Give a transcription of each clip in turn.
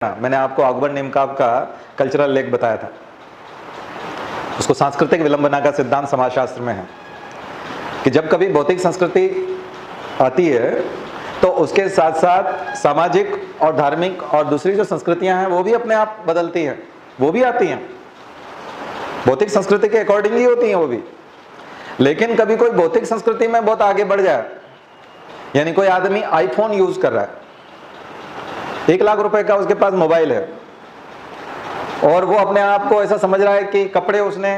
मैंने आपको अकबर नेमकाब का कल्चरल लेख बताया था, उसको सांस्कृतिक विलंबना का सिद्धांत समाजशास्त्र में है कि जब कभी भौतिक संस्कृति आती है तो उसके साथ साथ सामाजिक और धार्मिक और दूसरी जो संस्कृतियां हैं वो भी अपने आप बदलती हैं, वो भी आती हैं, भौतिक संस्कृति के अकॉर्डिंग ही होती हैं वो भी। लेकिन कभी कोई भौतिक संस्कृति में बहुत आगे बढ़ जाए, यानी कोई आदमी आईफोन यूज कर रहा है, 1 लाख रुपए का उसके पास मोबाइल है और वो अपने आप को ऐसा समझ रहा है कि कपड़े उसने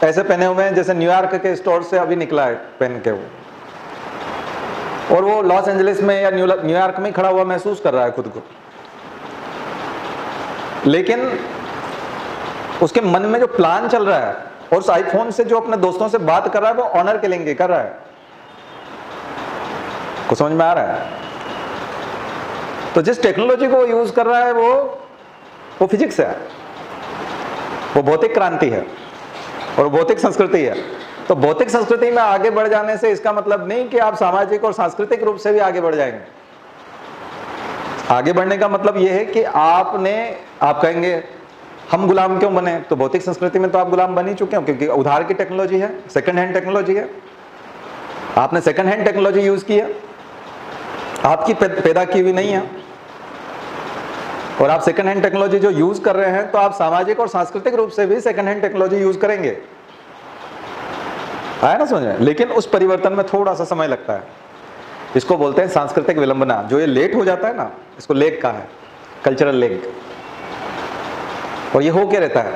ऐसे पहने हुए हैं जैसे न्यूयॉर्क के स्टोर से अभी निकला है पहन के वो, और वो लॉस एंजलिस में या न्यूयॉर्क में खड़ा हुआ महसूस कर रहा है खुद को। लेकिन उसके मन में जो प्लान चल रहा है और उस आईफोन से जो अपने दोस्तों से बात कर रहा है वो ऑनर के लिए कर रहा है। को समझ में आ रहा है? तो जिस टेक्नोलॉजी को यूज कर रहा है वो फिजिक्स है, वो भौतिक क्रांति है और भौतिक संस्कृति है। तो भौतिक संस्कृति में आगे बढ़ जाने से इसका मतलब नहीं कि आप सामाजिक और सांस्कृतिक रूप से भी आगे बढ़ जाएंगे। आगे बढ़ने का मतलब यह है कि आप कहेंगे हम गुलाम क्यों बने, तो भौतिक संस्कृति में तो आप गुलाम बन ही चुके हो, क्योंकि उधार की टेक्नोलॉजी है, सेकंड हैंड टेक्नोलॉजी है, आपने सेकंड हैंड टेक्नोलॉजी यूज की है, आपकी पैदा की हुई नहीं है, और आप सेकंड हैंड टेक्नोलॉजी जो यूज कर रहे हैं तो आप सामाजिक और सांस्कृतिक रूप से भी सेकंड हैंड टेक्नोलॉजी यूज करेंगे। आया ना समझ में? लेकिन उस परिवर्तन में थोड़ा सा समय लगता है, इसको बोलते हैं सांस्कृतिक विलंबना। जो ये लेट हो जाता है ना, इसको लेग कहा है, कल्चरल लेग। और ये हो क्या रहता है,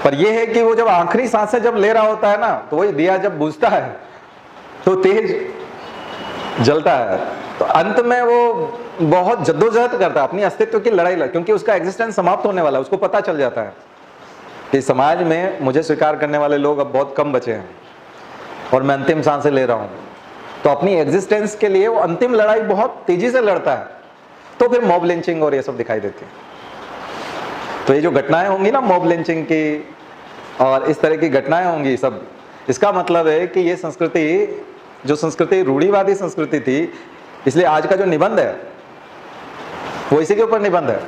पर ये है कि वो जब आखिरी सांसें जब ले रहा होता है ना, तो वही दिया जब बुझता है तो तेज जलता है, तो अंत में वो बहुत जद्दोजहद करता है, अपनी अस्तित्व की लड़ाई क्योंकि उसका एग्जिस्टेंस समाप्त होने वाला है। उसको पता चल जाता है कि समाज में मुझे स्वीकार करने वाले लोग अब बहुत कम बचे हैं और मैं अंतिम सांसें ले रहा हूं, तो अपनी एग्जिस्टेंस के लिए वो अंतिम लड़ाई बहुत तेजी से लड़ता है। तो फिर मॉब लिंचिंग और ये सब दिखाई देती है। तो ये जो घटनाएं होंगी ना, मॉब लिंचिंग की और इस तरह की घटनाएं होंगी सब, इसका मतलब है कि ये संस्कृति रूढ़िवादी संस्कृति थी। इसलिए आज का जो निबंध है वो इसी के ऊपर निबंध है।